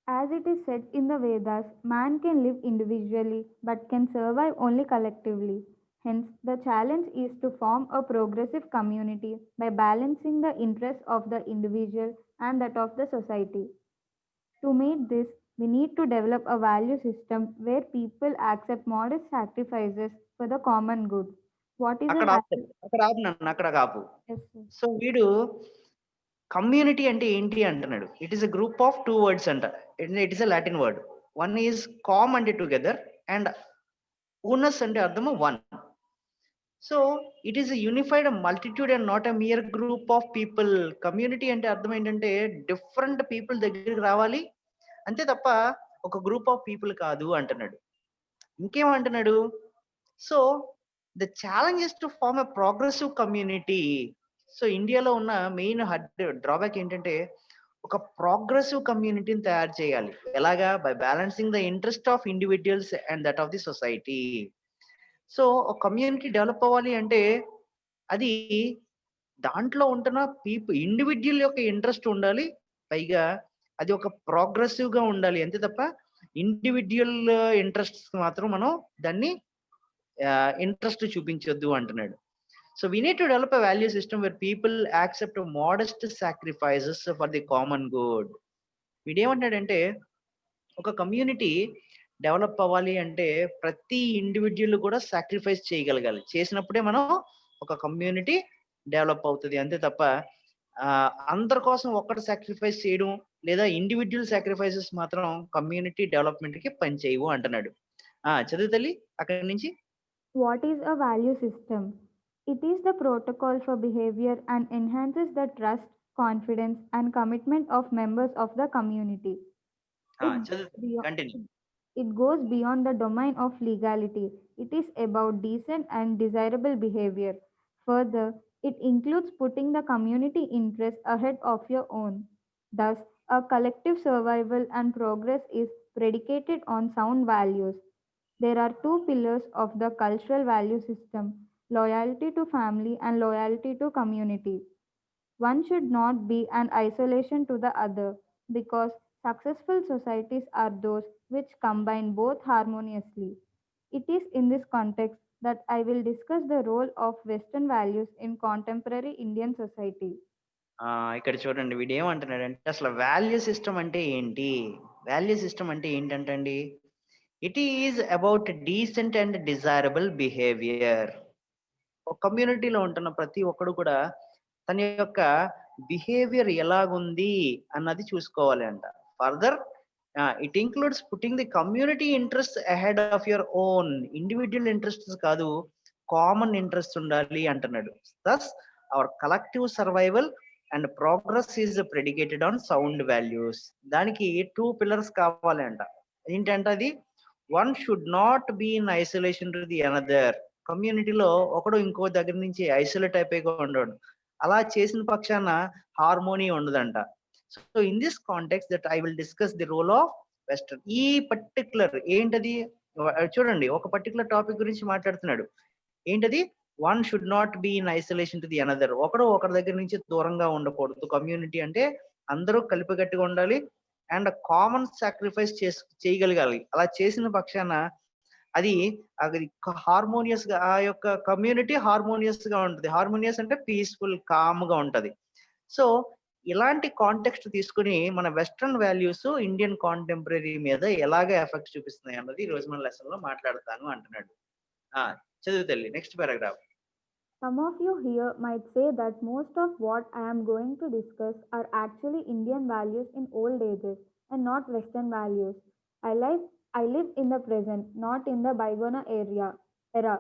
As it is said in the Vedas, man can live individually but can survive only collectively. Hence, the challenge is to form a progressive community by balancing the interests of the individual and that of the society. To meet this, we need to develop a value system where people accept modest sacrifices for the common good. What is a అక్కడ ఆపు, value? అక్కడ ఆపు నన్ను, అక్కడ ఆపు. Yes, sir. So వీడు community అంటే ఏంటి అంటున్నాడు. It is a group of two words అంట. It is a Latin word. One is com అంటే టుగెదర్, అండ్ ఊనస్ అంటే అర్థము one. So it is unified multitude and not a mere group of people. Community అంటే అర్థం ఏంటంటే different people దగ్గరికి రావాలి అంతే తప్ప ఒక గ్రూప్ ఆఫ్ పీపుల్ కాదు అంటున్నాడు. ఇంకేమంటున్నాడు? So the challenge is to form a progressive community. So ఇండియాలో ఉన్న మెయిన్ డ్రాబ్యాక్ ఏంటంటే ఒక ప్రోగ్రెసివ్ కమ్యూనిటీని తయారు చేయాలి. ఎలాగా? By balancing the interest of individuals and that of the society. So ఒక కమ్యూనిటీ డెవలప్ అవ్వాలి అంటే అది దాంట్లో ఉంటున్న ఇండివిజువల్ యొక్క ఇంట్రెస్ట్ ఉండాలి. పైగా అది ఒక ప్రోగ్రెసివ్ గా ఉండాలి అంతే తప్ప ఇండివిజువల్ ఇంట్రెస్ట్ మాత్రం మనం దాన్ని ఇంట్రెస్ట్ చూపించొద్దు అంటున్నాడు. So we need to develop a value system where people accept modest sacrifices for the common good. వీడేమంటాడంటే ఒక కమ్యూనిటీ డెవలప్ అవ్వాలి అంటే ప్రతి ఇండివిజువల్ కూడా సాక్రిఫైస్ చేయగలగాలి. చేసినప్పుడే మనం ఒక కమ్యూనిటీ డెవలప్ అవుతుంది అంతే తప్ప అందరి కోసం ఒక్కటి సాక్రిఫైస్ చేయడం లేదా ఇండివిజువల్ సాక్రిఫైసెస్ మాత్రం కమ్యూనిటీ డెవలప్మెంట్ కి పనిచేయవు అంటున్నాడు. చదువు తల్లి అక్కడి నుంచి. What is a value system? It is the protocol for behavior and enhances the trust, confidence, and commitment of members of the community. It goes చదువు beyond, continue. it goes beyond the domain of legality. It is about decent and desirable behavior. Further, it includes putting the community interest ahead of your own. Thus, a collective survival and progress is predicated on sound values. There are two pillars of the cultural value system: loyalty to family and loyalty to community. One should not be an isolation to the other, because successful societies are those which combine both harmoniously. It is in this context that I will discuss the role of Western values in contemporary Indian society. ఇక్కడ చూడండి వీడు ఏమంటున్నాడంటే అసలు value system అంటే ఏంటి. Value system అంటే ఏంటంటండి, it is about decent and desirable behaviour. ఒక కమ్యూనిటీలో ఉంటున్న ప్రతి ఒక్కడు కూడా తన యొక్క బిహేవియర్ ఎలాగుంది అన్నది చూసుకోవాలి అంట. Further it includes putting the community interest ahead of your own. Individual interest కాదు, కామన్ ఇంట్రెస్ట్ ఉండాలి అంటున్నాడు. Thus our collective survival and progress is predicated on sound values. దానికి టూ పిల్లర్స్ కావాలి అంట. ఏంటంటే అది one should not be in isolation to the another. కమ్యూనిటీలో ఒకడు ఇంకో దగ్గర నుంచి ఐసోలేట్ అయిపోయి ఉండడు. అలా చేసిన పక్షాన హార్మోనీ ఉండదంట. So in this context that I will discuss the role of western. ఈ పర్టికులర్ ఏంటది చూడండి, ఒక పర్టికులర్ టాపిక్ గురించి మాట్లాడుతున్నాడు. ఏంటది? One should not be in isolation to the another. ఒకరి దగ్గర నుంచి దూరంగా ఉండకూడదు. కమ్యూనిటీ అంటే అందరూ కలిపికట్టుగా ఉండాలి అండ్ కామన్ సాక్రిఫైస్ చేయగలగాలి. అలా చేసిన పక్షాన అది అది హార్మోనియస్ గా, ఆ యొక్క కమ్యూనిటీ హార్మోనియస్ గా ఉంటుంది. హార్మోనియస్ అంటే పీస్ఫుల్, కామ్ గా ఉంటది. సో ఇలాంటి కాంటెక్స్ట్ తీసుకుని మన వెస్ట్రన్ వాల్యూస్ ఇండియన్ కాంటెంపరీ మీద ఎలాగ ఎఫెక్ట్ చూపిస్తున్నాయి అన్నది ఈ రోజు మన లెసన్ లో మాట్లాడతాను అంటున్నాడు. చదువు తల్లి, next paragraph. Some of you here might say that most of what I am going to discuss are actually Indian values in old ages and not Western values. I live in the present, not in the bygone era.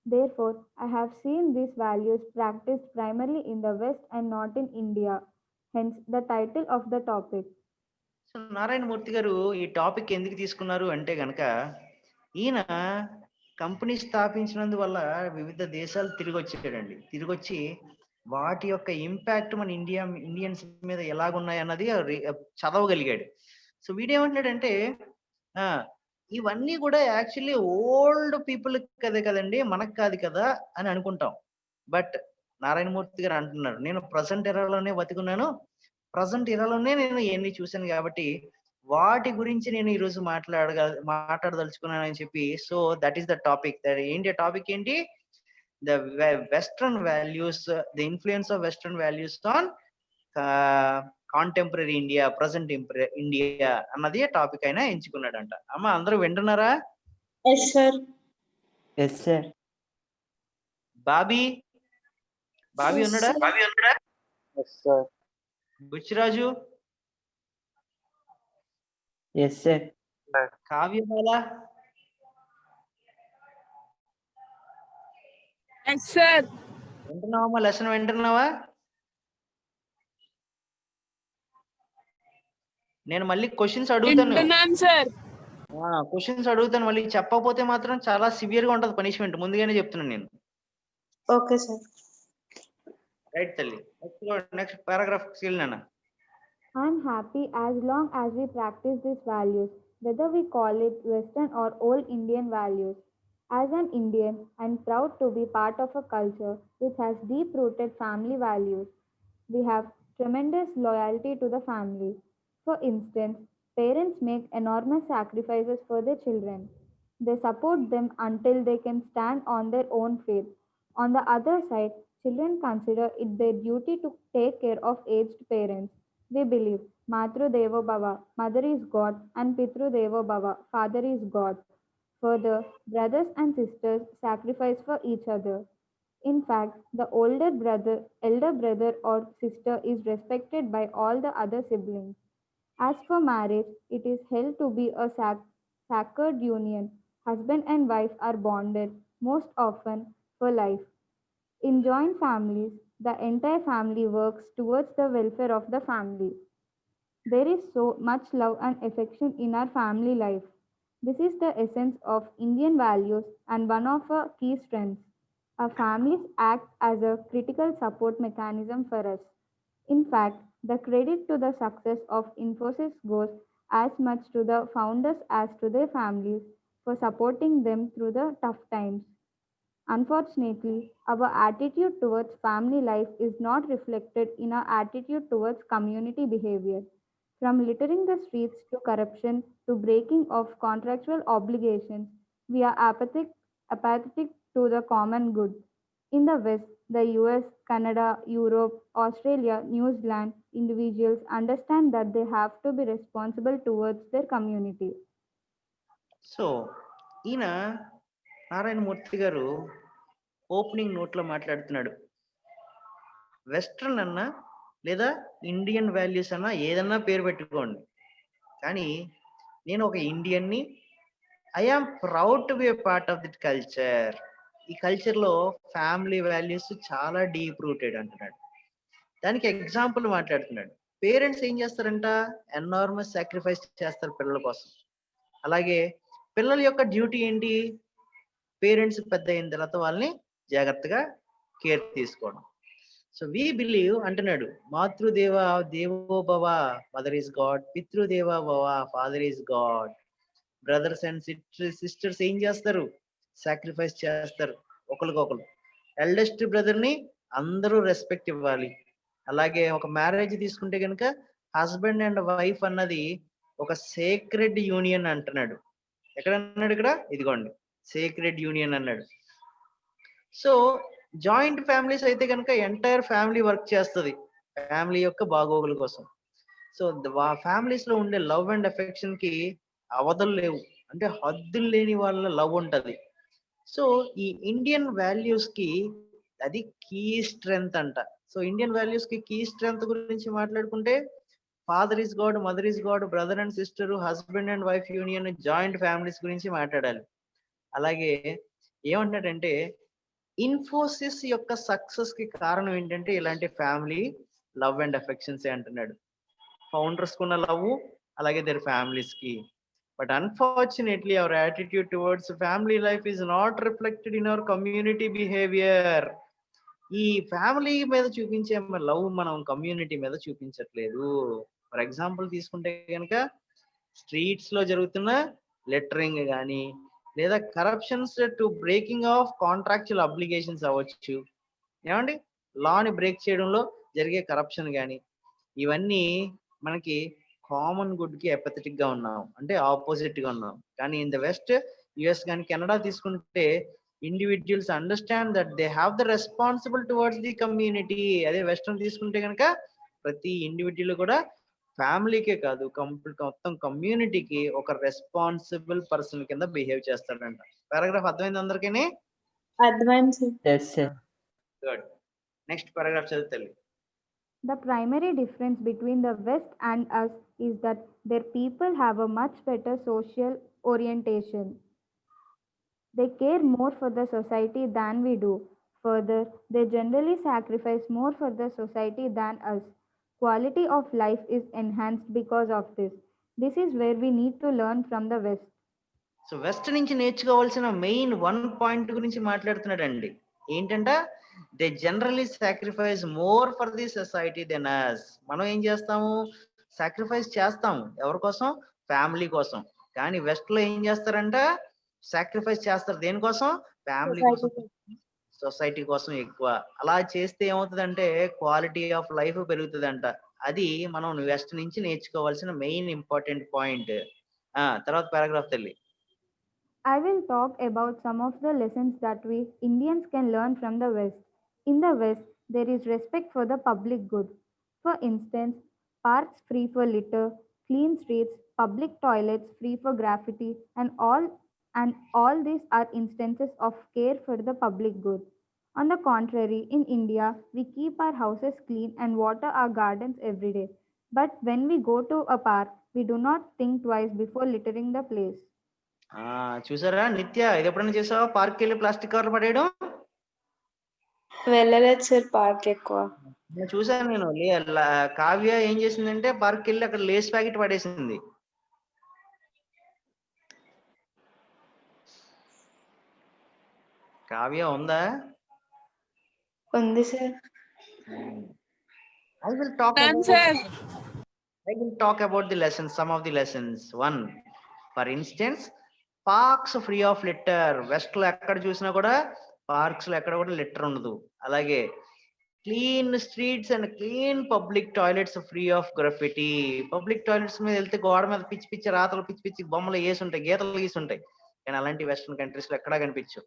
Therefore, I have seen these values practiced primarily in the West and not in India. Hence, the title of the topic. So Narayana Murthy గారు ఈ topic ఎందుకు తీసుకున్నారు అంటే గనక, ఈయన company స్థాపించినందువల్ల వివిధ దేశాలు తిరిగి వచ్చాడండి. తిరిగి వచ్చి వాటి యొక్క ఇంపాక్ట్ మన ఇండియన్స్ మీద ఎలాగున్నాయి అన్నది చదవగలిగాడు. సో వీడేమంటున్నాడంటే ఆ ఇవన్నీ కూడా యాక్చువల్లీ ఓల్డ్ పీపుల్ కదండి, మనకు కాదు కదా అని అనుకుంటాం. బట్ నారాయణమూర్తి గారు అంటున్నారు, నేను ప్రజెంట్ ఎరాలోనే బతుకున్నాను, ప్రజెంట్ ఎరాలోనే నేను ఇవన్నీ చూశాను కాబట్టి వాటి గురించి నేను ఈరోజు మాట్లాడదలుచుకున్నానని చెప్పి. So that is the topic. ఏంటి టాపిక్ ఏంటి? The western values, the influence of western values on contemporary India, present India అన్నది టాపిక్ అయినా ఎంచుకున్నాడంట. అమ్మ అందరూ వింటున్నారా? Yes sir. Yes sir. Bobby ఉన్నాడా? Yes sir. Buchiraju, yes sir. Kavyabala, yes sir. వింటున్నావమ్మా? లెసన్ వింటున్నావా? నేను మళ్ళీ క్వశ్చన్స్ అడుగుతాను. క్వశ్చన్స్ అడుగుతాను, మళ్ళీ చెప్పకపోతే మాత్రం చాలా సివియర్ గా ఉంటది పనిష్మెంట్. ముందుగానే చెప్తున్నాను నేను. Okay sir. రైట్ తల్లి. నెక్స్ట్ పారాగ్రాఫ్ వెళ్ళినా. I'm happy as long as we practice these values, whether we call it Western or old Indian values. As an Indian, I'm proud to be part of a culture which has deep-rooted family values. We have tremendous loyalty to the family. For instance, parents make enormous sacrifices for their children. They support them until they can stand on their own feet. On the other side, children consider it their duty to take care of aged parents. We believe Matru Devo Bhava, mother is God, and Pitru Devo Bhava, father is God. Further, brothers and sisters sacrifice for each other. In fact, the elder brother or sister is respected by all the other siblings. As for marriage, it is held to be a sacred union. Husband and wife are bonded, most often for life. In joint families, the entire family works towards the welfare of the family. There is so much love and affection in our family life. This is the essence of Indian values and one of our key strengths. Our families act as a critical support mechanism for us. In fact, the credit to the success of Infosys goes as much to the founders as to their families for supporting them through the tough times. Unfortunately, our attitude towards family life is not reflected in our attitude towards community behavior. From littering the streets to corruption to breaking of contractual obligations, we are apathetic to the common good. In the West, the US, Canada, Europe, Australia, New Zealand, individuals understand that they have to be responsible towards their community. So ఈయన నారాయణమూర్తి గారు opening note లో మాట్లాడుతున్నాడు. Western అన్నా లేదా Indian values అన్నా ఏదన్నా పేరు పెట్టుకోండి, కానీ నేను ఒక ఇండియన్ని, I am proud to be a part of that culture. ఈ కల్చర్ లో ఫ్యామిలీ వాల్యూస్ చాలా డీప్ రూటెడ్ అంటున్నాడు. దానికి ఎగ్జాంపుల్ మాట్లాడుతున్నాడు. పేరెంట్స్ ఏం చేస్తారంట? ఎనార్మస్ సాక్రిఫైస్ చేస్తారు పిల్లల కోసం. అలాగే పిల్లల యొక్క డ్యూటీ ఏంటి? పేరెంట్స్ పెద్ద అయిన తర్వాత వాళ్ళని జాగ్రత్తగా కేర్ తీసుకోవడం. సో వి బిలీవ్ అంటున్నాడు, మాతృదేవ దేవో భవ, మదర్ ఈస్ గాడ్. పితృదేవ భవ, father is God. Brothers and sisters ఏం చేస్తారు? సాక్రిఫైస్ చేస్తారు ఒకరికొకరు. ఎల్డెస్ట్ బ్రదర్ ని అందరూ రెస్పెక్ట్ ఇవ్వాలి. అలాగే ఒక మ్యారేజ్ తీసుకుంటే కనుక హస్బెండ్ అండ్ వైఫ్ అన్నది ఒక సేక్రెడ్ యూనియన్ అంటున్నాడు. ఎక్కడ అన్నాడు? ఇక్కడ ఇదిగోండి, సేక్రెడ్ యూనియన్ అన్నాడు. సో జాయింట్ ఫ్యామిలీస్ అయితే కనుక ఎంటైర్ ఫ్యామిలీ వర్క్ చేస్తుంది ఫ్యామిలీ యొక్క బాగోగుల కోసం. సో ఫ్యామిలీస్ లో ఉండే లవ్ అండ్ అఫెక్షన్ కి అవధులు లేవు, అంటే హద్దులు లేని వాళ్ళ లవ్ ఉంటది. సో ఈ ఇండియన్ వాల్యూస్ కి అది కీ స్ట్రెంగ్త్ అంట. సో ఇండియన్ వాల్యూస్ కి కీ స్ట్రెంగ్త్ గురించి మాట్లాడుకుంటే father is God, mother is God, brother and sister, husband and wife union, joint families గురించి మాట్లాడాలి. అలాగే ఏమంటాడంటే ఇన్ఫోసిస్ యొక్క సక్సెస్ కి కారణం ఏంటంటే ఇలాంటి ఫ్యామిలీ లవ్ అండ్ అఫెక్షన్స్ అంటున్నాడు. ఫౌండర్స్ కున్న లవ్, అలాగే దేర్ ఫ్యామిలీస్ కి. But unfortunately our attitude towards family life is not reflected in our community behaviour. ఈ ఫ్యామిలీ మీద చూపించే లవ్ మనం కమ్యూనిటీ మీద చూపించట్లేదు. ఫర్ ఎగ్జాంపుల్ తీసుకుంటే కనుక స్ట్రీట్స్ లో జరుగుతున్న లెటరింగ్ కానీ, లేదా corruptions to breaking of contractual obligations అవ్వచ్చు, ఏమండి లాని బ్రేక్ చేయడంలో జరిగే కరప్షన్ కానీ, ఇవన్నీ మనకి కామన్ గుడ్ కి ఎపథెటిక్ గా ఉన్నాం, అంటే ఆపోజిట్ గా ఉన్నాం. కానీ ఇన్ ద వెస్ట్, యుఎస్ కానీ కెనడా తీసుకుంటే individuals understand that they have the responsible towards the community. అదే వెస్టర్న్ తీసుకుంటే కనుక ప్రతి ఇండివిజువల్ కూడా ఫ్యామిలీకే కాదు, మొత్తం కమ్యూనిటీకి ఒక రెస్పాన్సిబుల్ పర్సన్ కింద బిహేవ్ చేస్తాడంట. పారాగ్రాఫ్ అర్థమైంది అందరికీ? అర్థమైంది sir. Yes, sir. Good. Next paragraph చదువుతాను. The primary difference between the West and us is that their people have a much better social orientation. They care more for the society than we do. Further, they generally sacrifice more for the society than us. Quality of life is enhanced because of this. This is where we need to learn from the West. So West నుంచి నేర్చుకోవాల్సిన main 1 point గురించి మాట్లాడుతున్నాడండి. ఏంటంట? They generally sacrifice more for the society than us. మనం ఏం చేస్తాము? Sacrifice చేస్తాము. ఎవరి కోసం? ఫ్యామిలీ కోసం. కానీ వెస్ట్ లో ఏం చేస్తారంట? సాక్రిఫైస్ చేస్తారు దేనికోసం? ఫ్యామిలీ కోసం, సొసైటీ కోసం ఎక్కువ. అలా చేస్తే ఏమవుతుందంటే క్వాలిటీ ఆఫ్ లైఫ్ పెరుగుతుందంట. అది మనం వెస్ట్ నుంచి నేర్చుకోవాల్సిన మెయిన్ ఇంపార్టెంట్ పాయింట్. తర్వాత పారాగ్రాఫ్ తల్లి. I will talk about some of the lessons that we Indians can learn from the West. In the West, there is respect for the public good. For instance, parks free for litter, clean streets, public toilets free for graffiti, and all these are instances of care for the public good. On the contrary, in India, we keep our houses clean and water our gardens every day. But when we go to a park, we do not think twice before littering the place. చూసారా నిత్య, ఇది ఎప్పుడైనా చేసావా? Park వెళ్ళి plastic కవర్లు పడేయడం? వెళ్ళలేదు sir park ఎక్కువ. చూసాను నేను. కావ్య ఏం చేసిందంటే పార్క్ వెళ్ళి అక్కడ లేస్ ప్యాకెట్ పడేసింది. కావ్య ఉందా? ఉంది sir. I will talk about the lessons, some of the lessons. One, for instance, parks free of litter. West లో ఎక్కడ చూసినా కూడా పార్క్స్ లో ఎక్కడ కూడా లిటర్ ఉండదు. అలాగే clean streets and clean public toilets free of graffiti. Public toilets మీద వెళ్తే గోడ మీద పిచ్చి పిచ్చి రాతలు, పిచ్చి పిచ్చి బొమ్మలు వేసి ఉంటాయి, గీతలు గీసి ఉంటాయి. కానీ అలాంటి వెస్టర్న్ కంట్రీస్ లో ఎక్కడా కనిపించవు.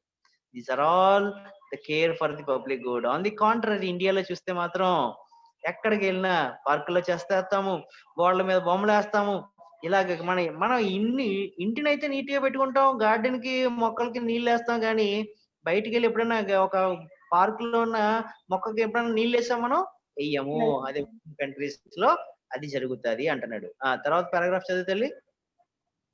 These are all the care for the public good. On the contrary, ఇండియాలో చూస్తే మాత్రం ఎక్కడికి వెళ్ళినా పార్కులో చేస్తాము, గోడల మీద బొమ్మలు వేస్తాము. ఇలాగ మనం ఇంటినైతే నీట్ గా పెట్టుకుంటాం, గార్డెన్ కి మొక్కలకి నీళ్ళు వేస్తాం. కానీ బయటికి వెళ్ళి ఎప్పుడైనా ఒక పార్క్ లో ఉన్న మొక్కకి ఎప్పుడైనా నీళ్ళు వేసాం మనం? వెయ్యము. అదే కంట్రీస్ లో అది జరుగుతుంది అంటున్నాడు. తర్వాత paragraph చదువుతల్లి.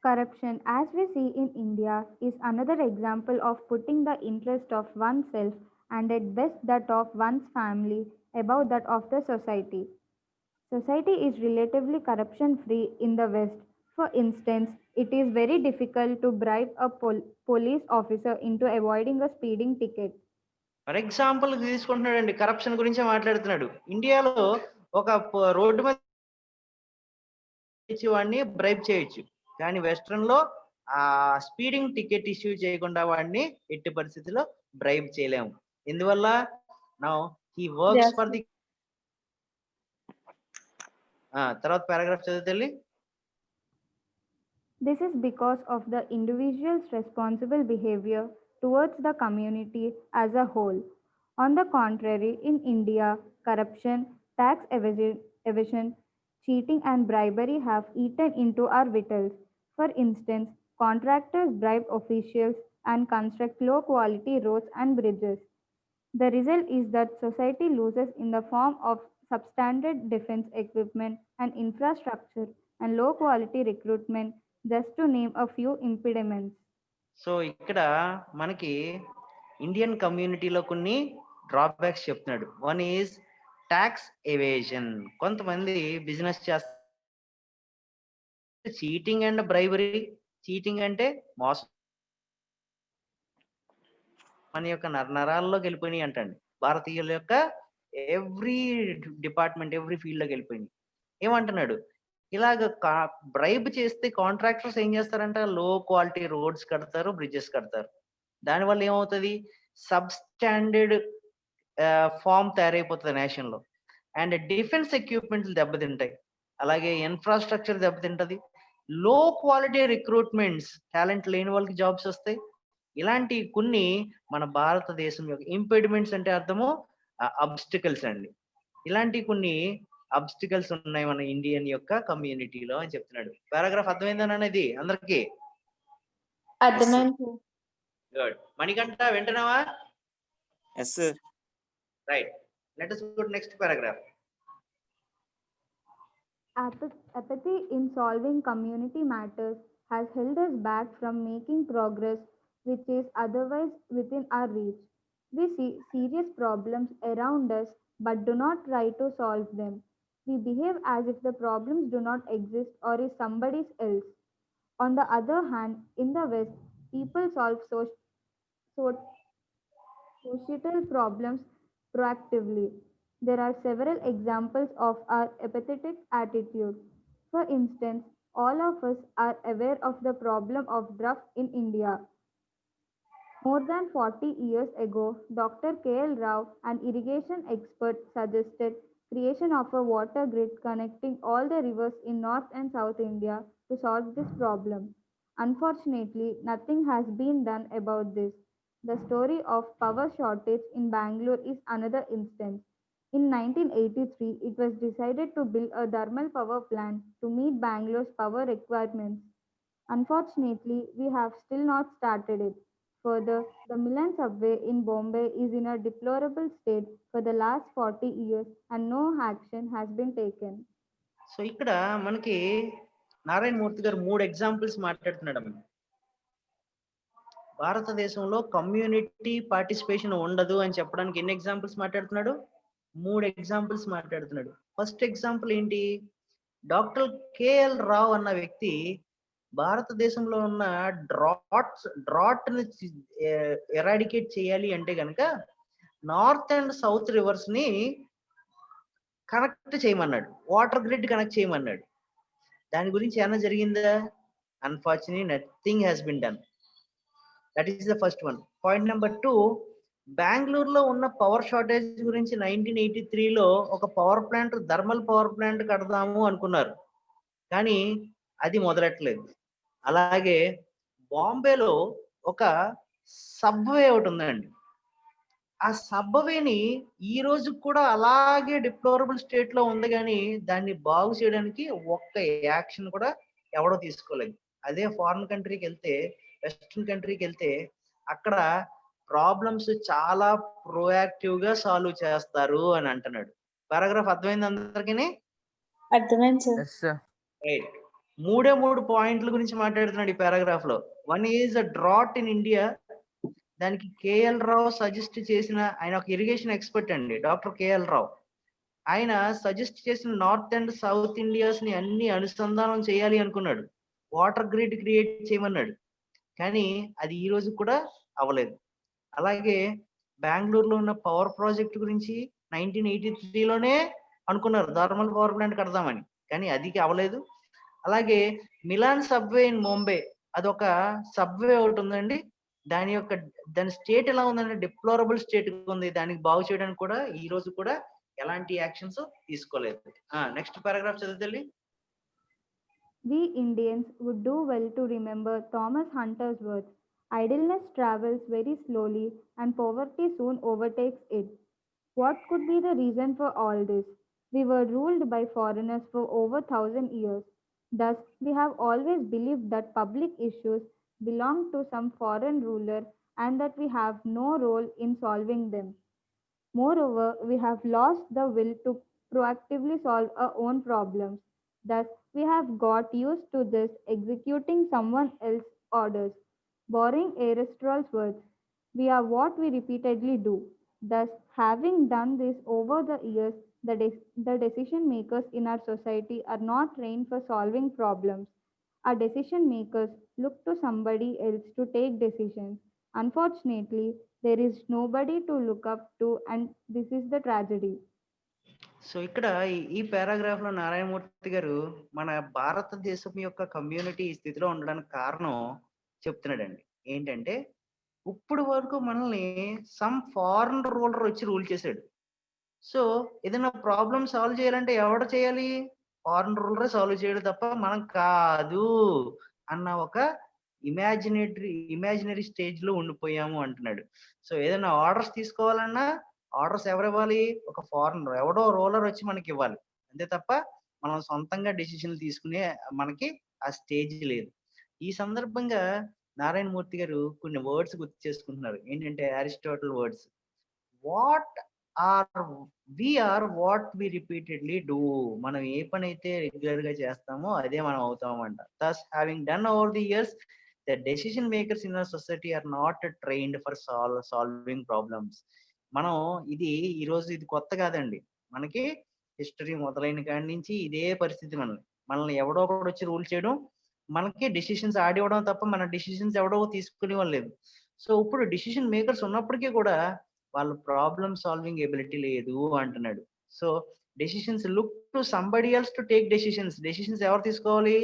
Corruption, as we see in India, is another example of putting the interest of oneself and at best that of one's family above that of the society. Society is relatively corruption free in the West. For instance, it is very difficult to bribe a police officer into avoiding a speeding ticket. For example తీసుకుంటున్నాడండి, corruption గురించే మాట్లాడుతున్నాడు. ఇండియాలో ఒక road మీద వాడిని bribe చేయొచ్చు, కానీ western లో ఆ స్పీడింగ్ టికెట్ ఇష్యూ చేయకుండా వాడిని ఎట్టి పరిస్థితిలో బ్రైబ్ చేయలేము. ఎందువల్ల? Now he works for the. తర్వాత paragraph చదువుతల్లి. This is because of the individual's responsible behavior towards the community as a whole. On the contrary, in India, corruption, tax evasion, cheating, and bribery have eaten into our vitals. For instance, contractors bribe officials and construct low quality roads and bridges. The result is that society loses in the form of substandard defense equipment and infrastructure and low quality recruitment, just to name a few impediments. So ఇక్కడ మనకి Indian కమ్యూనిటీలో కొన్ని drawbacks చెప్తున్నాడు. One is tax evasion. కొంతమంది business చేస్తారు, cheating and bribery. Cheating అంటే మోసం, మన యొక్క నరాల్లోకి వెళ్ళిపోయినాయి అంటండి. భారతీయుల యొక్క ఎవ్రీ డిపార్ట్మెంట్, ఎవ్రీ ఫీల్డ్ లోకి వెళ్ళిపోయింది. ఏమంటున్నాడు? ఇలాగ బ్రైబ్ చేస్తే కాంట్రాక్టర్స్ ఏం చేస్తారంట? లో క్వాలిటీ రోడ్స్ కడతారు, బ్రిడ్జెస్ కడతారు. దానివల్ల ఏమవుతుంది? సబ్ స్టాండర్డ్ ఫామ్ తయారైపోతుంది నేషన్ లో. అండ్ డిఫెన్స్ ఎక్విప్మెంట్లు దెబ్బతింటాయి. అలాగే ఇన్ఫ్రాస్ట్రక్చర్ దెబ్బతింటది, లో క్వాలిటీ రిక్రూట్మెంట్స్, టాలెంట్ లేని వాళ్ళకి జాబ్స్ వస్తాయి. ఇలాంటి కొన్ని మన భారతదేశం యొక్క ఇంపెడిమెంట్స్ అంటే అర్థము అబ్స్టికల్స్ అండి. ఇలాంటి కొన్ని అబ్స్టికల్స్ ఉన్నాయి మన ఇండియన్ యొక్క కమ్యూనిటీలో అని చెప్తున్నాడు. పారాగ్రాఫ్ అర్థమైందని ఇది అందరికి? అర్థమైంది సార్. గుడ్. మణికంఠ వింటున్నావా? Yes sir. Right, let us go to next paragraph. Apathy in solving community matters has held us back from making progress which is otherwise within our reach. We see serious problems around us but do not try to solve them. We behave as if the problems do not exist or is somebody else. On the other hand, in the West, people solve so- societal problems proactively. There are several examples of our apathetic attitude. For instance, all of us are aware of the problem of drought in India. More than 40 years ago, Dr. K.L. Rao, an irrigation expert, suggested creation of a water grid connecting all the rivers in North and South India to solve this problem. Unfortunately, nothing has been done about this. The story of power shortage in Bangalore is another instance. In 1983, it was decided to build a thermal power plant to meet Bangalore's power requirements. Unfortunately, we have still not started it. Further, the Milan subway in Bombay is in a deplorable state for the last 40 years and no action has been taken. So ఇక్కడ మనకి నారాయణ మూర్తి గారు 3 examples మాట్లాడుతున్నాడు. భారతదేశంలో community participation ఉండదు అని చెప్పడానికి ఎన్ని examples మాట్లాడుతున్నాడు? 3 ఎగ్జాంపుల్స్ మాట్లాడుతున్నాడు. ఫస్ట్ ఎగ్జాంపుల్ ఏంటి? డాక్టర్ కేఎల్ రావ్ అన్న వ్యక్తి భారతదేశంలో ఉన్న డ్రాట్ ని ఎరాడికేట్ చేయాలి అంటే కనుక నార్త్ అండ్ సౌత్ రివర్స్ ని కనెక్ట్ చేయమన్నాడు, వాటర్ గ్రిడ్ కనెక్ట్ చేయమన్నాడు. దాని గురించి ఏమైనా జరిగిందా? Unfortunately nothing has been done. That is the first one. Point number 2, బెంగళూరులో ఉన్న పవర్ షార్టేజ్ గురించి 1983లో ఒక power plant, thermal power plant కడదాము అనుకున్నారు, కానీ అది మొదలెట్టలేదు. అలాగే బాంబేలో ఒక సబ్వే ఒకటి ఉందండి. ఆ సబ్వేని ఈ రోజు కూడా అలాగే డిప్లోరబుల్ స్టేట్ లో ఉంది, కానీ దాన్ని బాగు చేయడానికి ఒక్క యాక్షన్ కూడా ఎవడో తీసుకోలేదు. అదే ఫారిన్ కంట్రీకి వెళ్తే, వెస్ట్రన్ కంట్రీకి వెళ్తే అక్కడ ప్రాబ్లమ్స్ చాలా ప్రోయాక్టివ్ గా సాల్వ్ చేస్తారు అని అంటున్నాడు. పారాగ్రాఫ్ అర్థమైంది అందరికీ? అర్థమైంది సార్. Yes sir. రైట్. 3 పాయింట్ల గురించి మాట్లాడుతున్నాడు ఈ పారాగ్రాఫ్ లో. One is a drought in India. దానికి కేఎల్ రావు సజెస్ట్ చేసిన, ఆయన ఒక ఇరిగేషన్ ఎక్స్పర్ట్ అండి, డాక్టర్ కేఎల్ రావు. ఆయన సజెస్ట్ చేసిన నార్త్ అండ్ సౌత్ ఇండియాస్ ని అన్ని అనుసంధానం చేయాలి అనుకున్నాడు, వాటర్ గ్రిడ్ క్రియేట్ చేయమన్నాడు, కానీ అది ఈ రోజు కూడా అవ్వలేదు. అలాగే బెంగళూరులో ఉన్న పవర్ ప్రాజెక్ట్ గురించి 1983లోనే అనుకున్నారు థర్మల్ పవర్ ప్లాంట్ కడదామని, కానీ అది అవ్వలేదు. అలాగే మిలాన్ సబ్వే ఇన్ ముంబై, అదొక సబ్వే ఒకటి ఉందండి, దాని స్టేట్ ఎలా ఉందంటే డిప్లోరబుల్ స్టేట్ ఉంది. దానికి బాగు చేయడానికి కూడా ఈ రోజు కూడా ఎలాంటి యాక్షన్స్ తీసుకోలేదు. నెక్స్ట్ పారాగ్రాఫ్ చదువుతల్లి. We Indians would do well to remember Thomas Hunter's words: idleness travels very slowly and poverty soon overtakes it. What could be the reason for all this? We were ruled by foreigners for over 1,000 years. Thus, we have always believed that public issues belong to some foreign ruler and that we have no role in solving them. Moreover, we have lost the will to proactively solve our own problems. Thus, we have got used to this executing someone else's orders. Borrowing Aristotle's words, we are what we repeatedly do. Thus, having done this over the years, the decision makers in our society are not trained for solving problems. Our decision makers look to somebody else to take decisions. Unfortunately, there is nobody to look up to, and this is the tragedy. So ఇక్కడ ఈ paragraph లో నారాయణమూర్తి గారు మన భారతదేశం యొక్క community ఈ స్థితిలో ఉండడానికి కారణం చెప్తున్నాడండి. ఏంటంటే ఇప్పుడు వరకు మనల్ని సమ్ ఫారెన్ రూలర్ వచ్చి రూల్ చేశాడు. సో ఏదైనా ప్రాబ్లమ్ సాల్వ్ చేయాలంటే ఎవడ చేయాలి? ఫారెన్ రూలరే సాల్వ్ చేయడం తప్ప మనం కాదు అన్న ఒక ఇమాజినరీ స్టేజ్ లో ఉండిపోయాము అంటున్నాడు. సో ఏదైనా ఆర్డర్స్ తీసుకోవాలన్నా ఆర్డర్స్ ఎవరు ఇవ్వాలి? ఒక ఫారెనర్, ఎవడో రూలర్ వచ్చి మనకి ఇవ్వాలి. అంతే తప్ప మనం సొంతంగా డెసిషన్లు తీసుకునే మనకి ఆ స్టేజ్ లేదు. ఈ సందర్భంగా నారాయణ మూర్తి గారు కొన్ని వర్డ్స్ గుర్తు చేసుకుంటున్నారు. ఏంటంటే Aristotle words, what are we repeatedly do. మనం ఏ పని అయితే రెగ్యులర్ గా చేస్తామో అదే మనం అవుతామంట. Thus having done over the years, the decision makers in our society are not trained for solving problems. మనం ఇది ఈ రోజు ఇది కొత్త కాదండి. మనకి హిస్టరీ మొదలైన కాడి నుంచి ఇదే పరిస్థితి. మనల్ని ఎవడో ఒకడు వచ్చి రూల్ చేయడం, మనకి డెసిషన్స్ ఆడివ్వడం తప్ప మన డెసిషన్స్ ఎవడో తీసుకునే వాళ్ళు లేదు. సో ఇప్పుడు డెసిషన్ మేకర్స్ ఉన్నప్పటికీ కూడా వాళ్ళ ప్రాబ్లమ్ సాల్వింగ్ ఎబిలిటీ లేదు అంటున్నాడు. So decisions look to somebody else to take decisions. Decisions ఎవరు తీసుకోవాలి?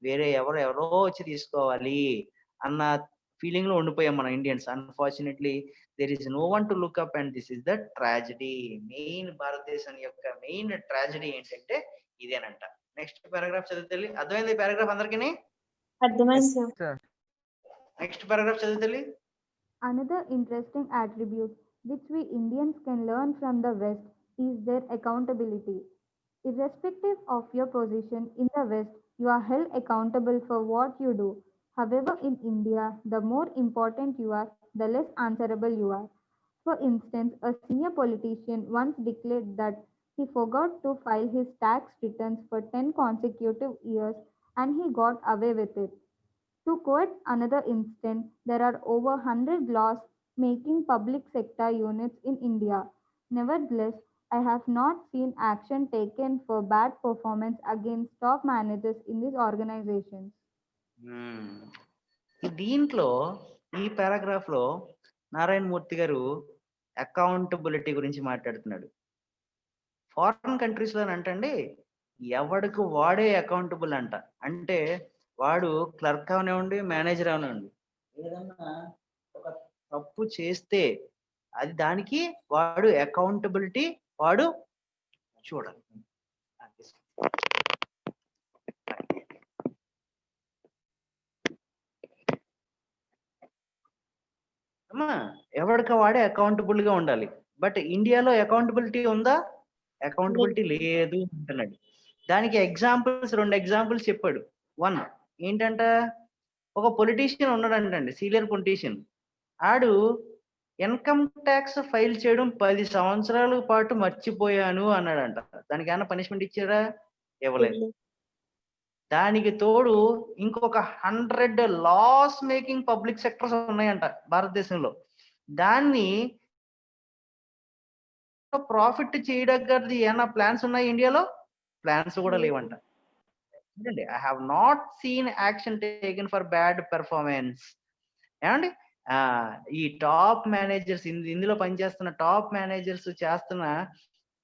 వేరే ఎవరో వచ్చి తీసుకోవాలి అన్న ఫీలింగ్ లో ఉండిపోయాం మన Indians. Unfortunately there is no one to look up and this is the tragedy. Main భారతదేశం యొక్క మెయిన్ ట్రాజడీ ఏంటంటే ఇదేనంట. నెక్స్ట్ పారాగ్రాఫ్ చదివితే అర్థమైంది పారాగ్రాఫ్ అందరికీ? అర్థమైంది సార్. నెక్స్ట్ పారాగ్రాఫ్ చదివితే Another interesting attribute which we Indians can learn from the West is their accountability. Irrespective of your position in the West, you are held accountable for what you do. However, in India, the more important you are, the less answerable you are. For instance, a senior politician once declared that he forgot to file his tax returns for 10 consecutive years and he got away with it. To quote another instance, there are over 100 laws making public sector units in India. Nevertheless, I have not seen action taken for bad performance against top managers in these organizations. దీంట్లో ఈ paragraph లో నారాయణ మూర్తి గారు accountability గురించి మాట్లాడుతున్నాడు. Foreign countries లో అంటండి ఎవడికి వాడే అకౌంటబుల్ అంట. అంటే వాడు క్లర్క్ అవనివ్వండి, మేనేజర్ అవనివ్వండి, ఏదన్నా ఒక తప్పు చేస్తే అది దానికి వాడు అకౌంటబిలిటీ వాడు చూడాలి. అమ్మా ఎవడికి వాడే అకౌంటబుల్ గా ఉండాలి. బట్ ఇండియాలో అకౌంటబిలిటీ ఉందా? అకౌంటబిలిటీ లేదు అంటున్నాడు. దానికి ఎగ్జాంపుల్స్ 2 ఎగ్జాంపుల్స్ చెప్పాడు. 1 ఏంటంట, ఒక పొలిటీషియన్ ఉన్నాడంటండి, సీనియర్ పొలిటీషియన్. ఆడు ఇన్కమ్ ట్యాక్స్ ఫైల్ చేయడం 10 సంవత్సరాల పాటు మర్చిపోయాను అన్నాడంట. దానికి ఏమైనా పనిష్మెంట్ ఇచ్చారా? ఇవ్వలేదు. దానికి తోడు ఇంకొక 100 లాస్ మేకింగ్ పబ్లిక్ సెక్టర్స్ ఉన్నాయంట భారతదేశంలో. దాన్ని ప్రాఫిట్ చేయడానికి ఏమైనా ప్లాన్స్ ఉన్నాయి ఇండియాలో? ప్లాన్స్ కూడా లేవంట. I have not seen action taken for bad performance. ఏమండి ఈ టాప్ మేనేజర్స్, ఇందులో పనిచేస్తున్న టాప్ మేనేజర్స్ చేస్తున్న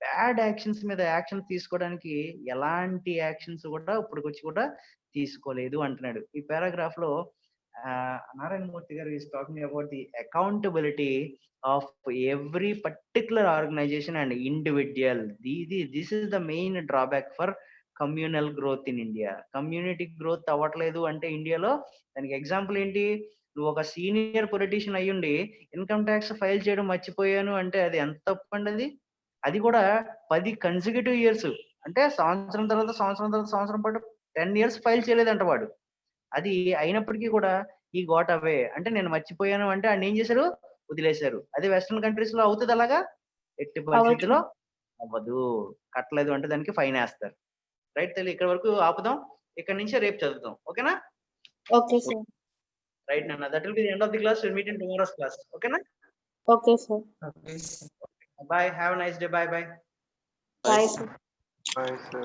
బ్యాడ్ యాక్షన్స్ మీద యాక్షన్ తీసుకోవడానికి ఎలాంటి యాక్షన్స్ కూడా ఇప్పటికొచ్చి కూడా తీసుకోలేదు అంటున్నాడు. ఈ పారాగ్రాఫ్ లో నారాయణ మూర్తి గారు is talking about the accountability of every particular organisation and individual. This is the main drawback for communal growth in India. Community growth అవ్వట్లేదు అంటే ఇండియాలో దానికి ఎగ్జాంపుల్ ఏంటి? నువ్వు ఒక సీనియర్ పొలిటీషియన్ అయ్యుండి ఇన్కమ్ ట్యాక్స్ ఫైల్ చేయడం మర్చిపోయాను అంటే అది ఎంత తప్పండి. అది కూడా 10 కన్సిక్యూటివ్ ఇయర్స్, అంటే సంవత్సరం తర్వాత సంవత్సరం పాటు 10 years ఫైల్ చేయలేదంట వాడు. అది అయినప్పటికీ కూడా ఈ గోట్ అవే. అంటే నేను మర్చిపోయాను అంటే ఆయన ఏం చేశారు? వదిలేశారు. అదే వెస్ట్రన్ కంట్రీస్ లో అవుతుంది అలాగా? ఎట్టి పరిస్థితిలో అవ్వదు. కట్టలేదు అంటే దానికి ఫైన్ వేస్తారు. రైట్ తల్లి, ఇక్కడ వరకు ఆపుదాం. ఇక్కడ నుంచి రేపు చదువుతాం. ఓకేనా? Okay sir. రైట్ నాన్న, that will be the end of the class. Will meet in tomorrow's class. ఓకేనా? Okay sir. Bye. Have a nice day. Bye. Bye sir. Bye, sir.